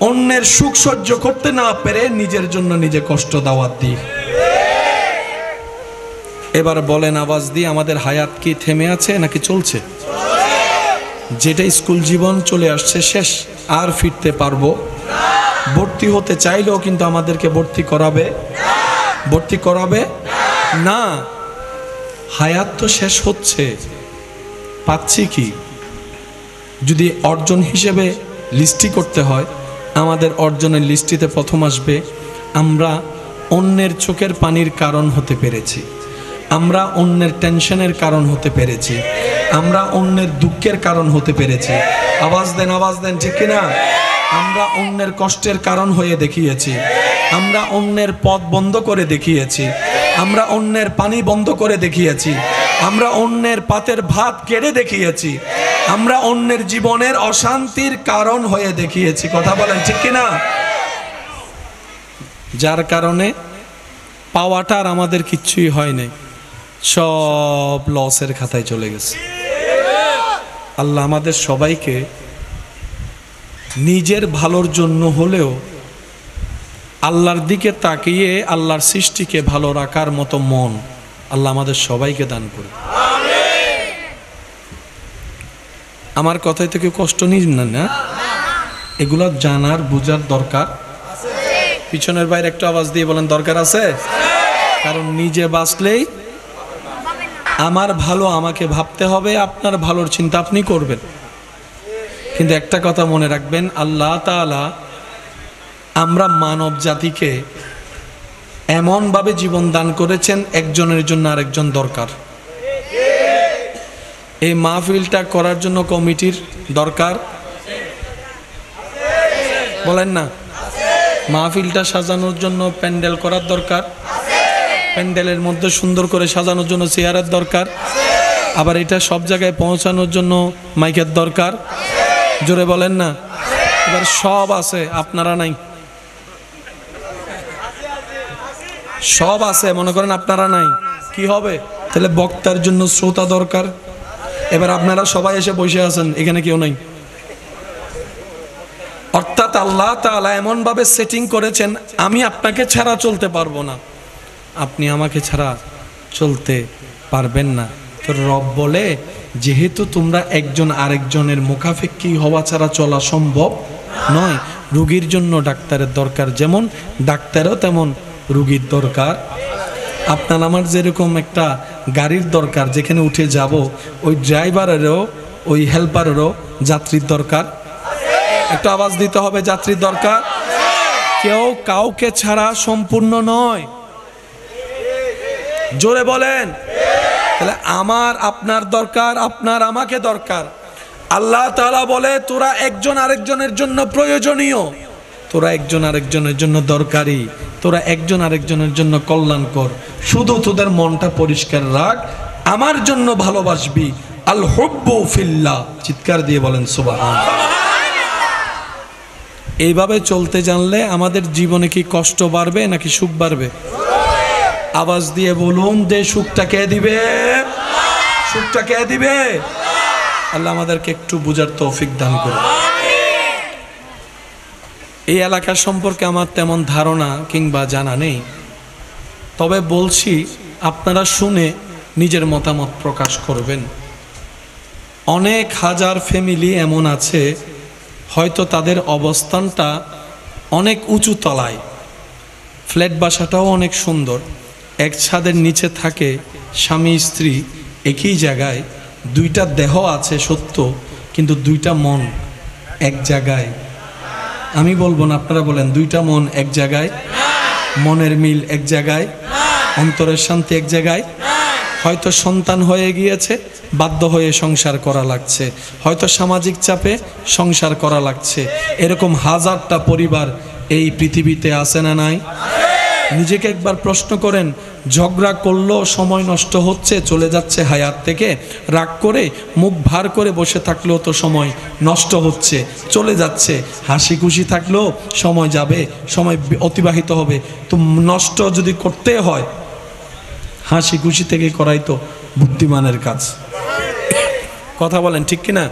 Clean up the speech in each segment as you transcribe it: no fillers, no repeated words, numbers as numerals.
অন্যের সুখ সহ্য করতে না পেরে নিজের জন্য নিজে কষ্ট দাওয়াত দিই। এবার বলেন আওয়াজ দিয়ে, আমাদের হায়াত কি থেমে আছে নাকি চলছে? যেটা স্কুল জীবন চলে আসছে শেষ, আর ফিরতে পারবো? ভর্তি হতে চাইলেও কিন্তু আমাদেরকে ভর্তি করাবে না। হায়াত তো শেষ হচ্ছে, পাচ্ছি কি? যদি অর্জন হিসেবে লিস্টি করতে হয়, আমাদের অর্জনের লিস্টিতে প্রথম আসবে আমরা অন্যের চোখের পানির কারণ হতে পেরেছি, আমরা অন্যের টেনশনের কারণ হতে পেরেছি, আমরা অন্যের দুঃখের কারণ হতে পেরেছি। আওয়াজ দেন ঠিক কিনা? আমরা অন্যের কষ্টের কারণ হয়ে দেখিয়েছি, আমরা অন্যের পথ বন্ধ করে দেখিয়েছি, আমরা অন্যের পানি বন্ধ করে দেখিয়েছি, আমরা অন্যের পাতের ভাত কেড়ে দেখিয়েছি, আমরা অন্যের জীবনের অশান্তির কারণ হয়ে দেখিয়েছি। কথা বলেন ঠিক কিনা? যার কারণে পাওয়াটা আর আমাদের কিচ্ছুই হয় নাই, সব লসের খাতায় চলে গেছে। আল্লাহ আমাদের সবাইকে নিজের ভালোর জন্য হলেও আল্লাহর দিকে তাকিয়ে আল্লাহর সৃষ্টিকে ভালো রাখার মতো মন আল্লাহ আমাদের সবাইকে দান করে। আমার কথাই তো কেউ কষ্ট নিন না, এগুলো জানার বুঝার দরকার। পিছনের বাইরে একটু আওয়াজ দিয়ে বলেন দরকার আছে। কারণ নিজে বাঁচলেই আমার ভালো আমাকে ভাবতে হবে, আপনার ভালোর চিন্তা আপনি করবেন। কিন্তু একটা কথা মনে রাখবেন, আল্লাহ তাআলা আমরা মানব জাতিকে এমনভাবে জীবন দান করেছেন, একজনের জন্য আরেকজন দরকার। এই মাহফিলটা করার জন্য কমিটির দরকার, বলেন না? মাহফিলটা সাজানোর জন্য প্যান্ডেল করার দরকার, প্যান্ডেলের মধ্যে সুন্দর করে সাজানোর জন্য চেয়ারের দরকার, আবার এটা সব জায়গায় পৌঁছানোর জন্য মাইকের দরকার। জোরে বলেন না? এবার সব আছে, আপনারা নাই। সব আছে, মনে করেন আপনারা নাই, কি হবে? তাহলে বক্তার জন্য শ্রোতা দরকার। এবার আপনারা সবাই এসে বসে আছেন, এখানে কেউ নাই। অর্থাৎ আল্লাহ তাআলা এমন ভাবে সেটিং করেছেন, আমি আপনাকে ছাড়া চলতে পারবো না, আপনি আমাকে ছাড়া চলতে পারবেন না। তো রব বলে, যেহেতু তোমরা একজন আরেকজনের মুখাপেক্ষী হওয়া ছাড়া চলা সম্ভব নয়, রোগীর জন্য ডাক্তারের দরকার, যেমন ডাক্তারও তেমন রোগীর দরকার। আপনার আমার যেরকম একটা গাড়ির দরকার, যেখানে উঠে যাব, ওই ড্রাইভারেরও ওই হেল্পারেরও যাত্রীর দরকার। একটা আওয়াজ দিতে হবে, যাত্রীর দরকার। কেউ কাউকে ছাড়া সম্পূর্ণ নয়। জোরে বলেন। তাহলে আমার আপনার দরকার, আপনার আমাকে দরকার। আল্লাহ তাআলা বলে, তোরা একজন আরেকজনের জন্য প্রয়োজনীয়, তোরা একজন আরেকজনের জন্য দরকারি, তোরা একজন আরেকজনের জন্য কল্যাণকর। শুধু তোদের মনটা পরিষ্কার রাখ, আমার জন্য ভালোবাসবি। আল হুব্বু ফিল্লাহ। চিৎকার দিয়ে বলেন সুবহানাল্লাহ। এইভাবে চলতে জানলে আমাদের জীবনে কি কষ্ট বাড়বে নাকি সুখ বাড়বে? আওয়াজ দিয়ে বলুন, যে সুখটা কে দিবে? সুখটা কে দিবে? আল্লাহ আমাদেরকে একটু বুঝার তৌফিক দান করুন। এই এলাকা সম্পর্কে আমার তেমন ধারণা কিংবা জানা নেই, তবে বলছি আপনারা শুনে নিজের মতামত প্রকাশ করবেন। অনেক হাজার ফ্যামিলি এমন আছে, হয়তো তাদের অবস্থানটা অনেক উঁচু তলায়, ফ্ল্যাট বাসাটাও অনেক সুন্দর, এক ছাদের নিচে থাকে স্বামী স্ত্রী একই জায়গায়, দুইটা দেহ আছে সত্য, কিন্তু দুইটা মন এক জায়গায়। আমি বলবো না, আপনারা বলেন, দুইটা মন এক জায়গায়, মনের মিল এক জায়গায়, অন্তরের শান্তি এক জায়গায়। হয়তো সন্তান হয়ে গিয়েছে, বাধ্য হয়ে সংসার করা লাগছে, হয়তো সামাজিক চাপে সংসার করা লাগছে। এরকম হাজারটা পরিবার এই পৃথিবীতে আছে না নাই? নিজেকে একবার প্রশ্ন করেন, ঝগড়া করলেও সময় নষ্ট হচ্ছে, চলে যাচ্ছে হায়াত থেকে। রাগ করে মুখ ভার করে বসে থাকলেও তো সময় নষ্ট হচ্ছে, চলে যাচ্ছে। হাসি খুশি থাকলেও সময় যাবে, সময় অতিবাহিত হবে। তো নষ্ট যদি করতে হয়, হাসি খুশি থেকে করাই তো বুদ্ধিমানের কাজ। কথা বলেন ঠিক কিনা?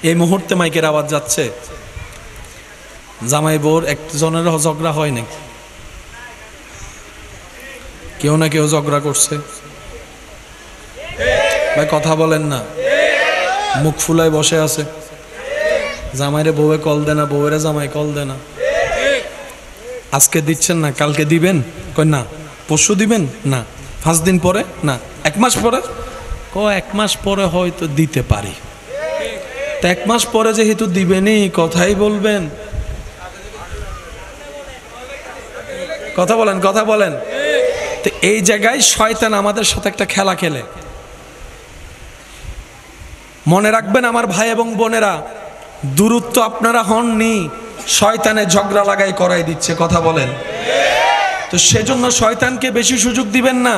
এই মুহূর্তে মাইকের আওয়াজ যাচ্ছে, জামাই বউর একজনের ঝগড়া হয় নাকি? কেউ না কেউ ঝগড়া করছে। ভাই কথা বলেন না, মুখ ফুলায় বসে আছে। জামাইরে বউয়ে কল দেয় না, বউয়েরা জামাই কল দেয় না। আজকে দিচ্ছেন না, কালকে দিবেন? কই না। পরশু দিবেন? না। 5 দিন পরে? না। 1 মাস পরে? 1 মাস পরে হয়তো দিতে পারি। তো 1 মাস পরে যেহেতু দিবেনই, কথাই বলবেন। কথা বলেন, কথা বলেন। তো এই জায়গায় শয়তান আমাদের সাথে একটা খেলা খেলে। মনে রাখবেন আমার ভাই এবং বোনেরা, দূরত্ব আপনারা হননি, শয়তানে ঝগড়া লাগাই করাই দিচ্ছে। কথা বলেন। তো সেজন্য শয়তানকে বেশি সুযোগ দিবেন না।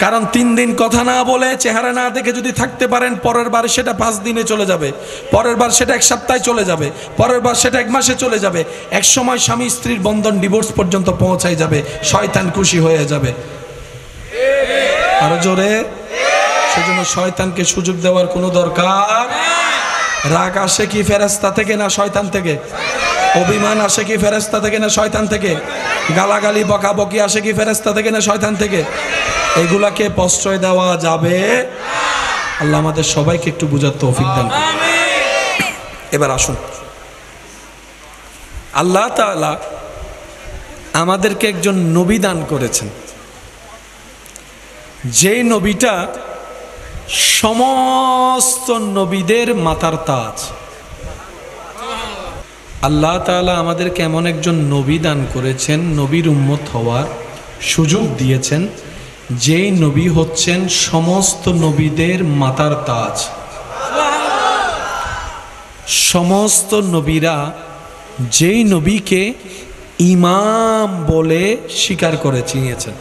কারণ 3 দিন কথা না বলে, চেহারা না দেখে যদি থাকতে পারেন, পরের বার সেটা 5 দিনে চলে যাবে, পরের বার সেটা 1 সপ্তাহে চলে যাবে, পরের বার সেটা 1 মাসে চলে যাবে। এক সময় স্বামী স্ত্রীর বন্ধন ডিভোর্স পর্যন্ত পৌঁছাই যাবে, শয়তান খুশি হয়ে যাবে। আরো জোরে। সেজন্য শয়তানকে সুযোগ দেওয়ার কোনো দরকার। রাগ আসে কি ফেরেশতা থেকে না শয়তান থেকে? অভিমান আসে কি ফেরেশতা থেকে না শয়তান থেকে? গালাগালি বকাবকি আসে কি ফেরেশতা থেকে না শয়তান থেকে? এগুলাকে প্রশ্রয় দেওয়া যাবে? আল্লাহ আমাদের সবাইকে একটু বুঝার তৌফিক দান করুন। এবার আসুন, আল্লাহ তাআলা আমাদেরকে একজন নবী দান করেছেন, যেই নবীটা সমস্ত নবীদের মাথার তাজ। আল্লাহ তাআলা আমাদেরকে এমন একজন নবী দান করেছেন, নবীর উম্মত হওয়ার সুযোগ দিয়েছেন, যেই নবী হচ্ছেন সমস্ত নবীদের মাথার তাজ। সমস্ত নবীরা যেই নবীকে ইমাম বলে স্বীকার করে চিনিয়েছেন।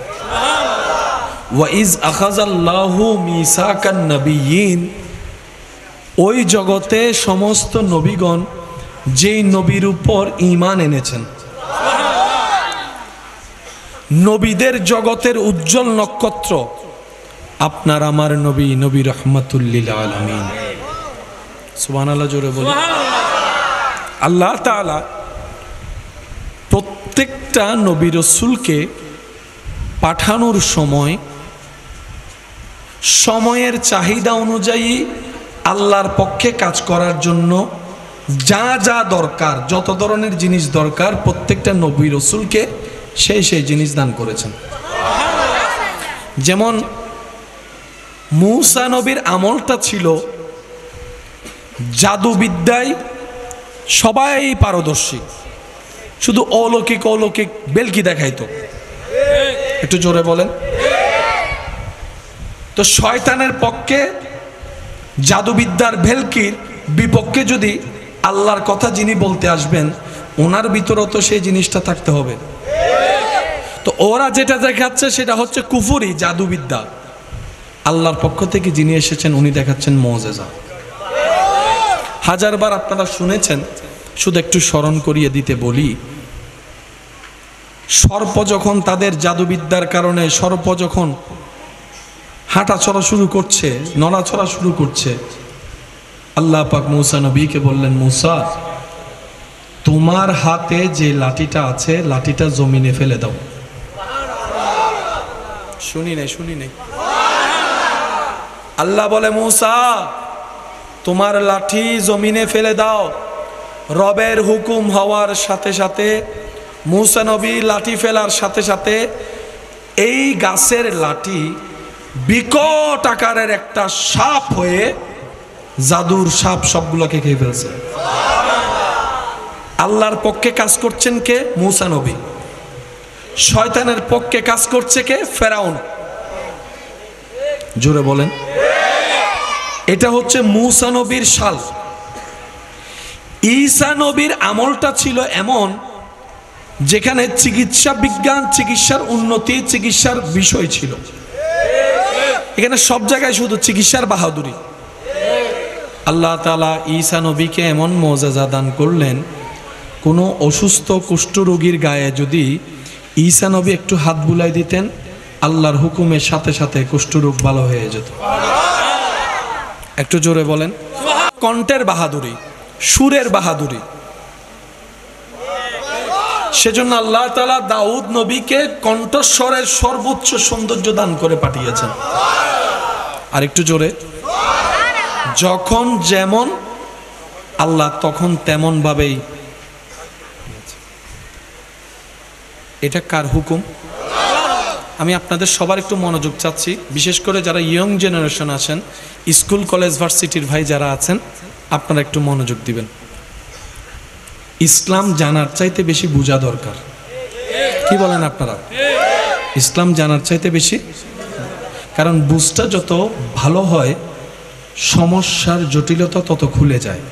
ওয়াইজ আখাযাল্লাহু মিসাকান নবিয়্যিন, ওই জগতে সমস্ত নবীগণ যেই নবীর উপর ঈমান এনেছেন, নবীদের জগতের উজ্জ্বল নক্ষত্র আপনার আমার নবী, নবী রাহমাতুল লিল আলামিন। সুবহানাল্লাহ, জোরে বলি। আল্লাহ তাআলা প্রত্যেকটা নবী রাসূলকে পাঠানোর সময় সময়ের চাহিদা অনুযায়ী আল্লাহর পক্ষে কাজ করার জন্য যা যা দরকার, যত ধরনের জিনিস দরকার, প্রত্যেকটা নবী রাসূলকে সেই জিনিস দান করেছেন। যেমন মূসা নবীর আমলটা ছিল জাদুবিদ্যায় সবাই পারদর্শী, শুধু অলৌকিক অলৌকিক বেলকি দেখাইতো। একটু জোরে বলেন। তো শয়তানের পক্ষে জাদুবিদ্যার ভেলকির বিপক্ষে যদি আল্লাহর কথা যিনি বলতে আসবেন, ওনার ভিতরেও তো সেই জিনিসটা থাকতে হবে। তো ওরা যেটা দেখাচ্ছে সেটা হচ্ছে কুফরি, জাদুবিদ্যা। আল্লাহর পক্ষ থেকে যিনি এসেছেন উনি দেখাচ্ছেন মুজিজা। হাজারবার আপনারা শুনেছেন, শুধু একটু স্মরণ করিয়ে দিতে বলি। সর্প যখন তাদের জাদুবিদ্যার কারণে সর্প যখন হাঁটাচলা শুরু করছে, নড়াচড়া শুরু করছে, আল্লাহ পাক মূসা নবীকে বললেন, মূসা তোমার হাতে যে লাঠিটা আছে, লাঠিটা জমিনে ফেলে দাও। শুনি নাই। আল্লাহ বলে, মূসা তোমার লাঠি জমিনে ফেলে দাও। রবের হুকুম হওয়ার সাথে সাথে মূসা নবী লাঠি ফেলার সাথে সাথে এই গাছের লাঠি বিকট আকারের একটা সাপ হয়ে, জাদুর সাপ সবগুলোকে খেয়ে ফেলছে। আল্লাহর পক্ষে কাজ করছেন কে? মূসা নবী। শয়তানের পক্ষে কাজ করছে কে? ফেরাউন। জোরে বলেন। এটা হচ্ছে মূসা নবীর শাল। ঈসা নবীর আমলটা ছিল এমন, যেখানে চিকিৎসা বিজ্ঞান, চিকিৎসার উন্নতি, চিকিৎসার বিষয় ছিল। এখানে সব জায়গায় শুধু চিকিৎসার বাহাদুরি। আল্লাহ তাআলা ঈসা নবীকে এমন মুজিজা দান করলেন, কোনো অসুস্থ কুষ্ঠরোগীর গায়ে যদি ঈসা নবী একটু হাত বুলাই দিতেন, আল্লাহর হুকুমের সাথে সাথে কুষ্ঠরোগ ভালো হয়ে যেত। একটু জোরে বলেন। কণ্ঠের বাহাদুরি, সুরের বাহাদুরি। সেজন্য আল্লাহ তাআলা দাউদ নবীকে কণ্ঠস্বরের সর্বোচ্চ সৌন্দর্য দান করে পাঠিয়েছেন। আর একটু জোরে, যখন যেমন আল্লাহ তখন তেমন ভাবেই। এটা কার হুকুম? আমি আপনাদের সবার একটু মনোযোগ চাচ্ছি, বিশেষ করে যারা ইয়ং জেনারেশন আছেন, স্কুল কলেজ ভার্সিটির ভাই যারা আছেন, আপনারা একটু মনোযোগ দিবেন। ইসলাম জানার চাইতে বেশি বোঝা দরকার। কি বলেন আপনারা? ইসলাম জানার চাইতে বেশি, কারণ বুঝটা যত ভালো হয় সমস্যার জটিলতা তত খুলে যায়।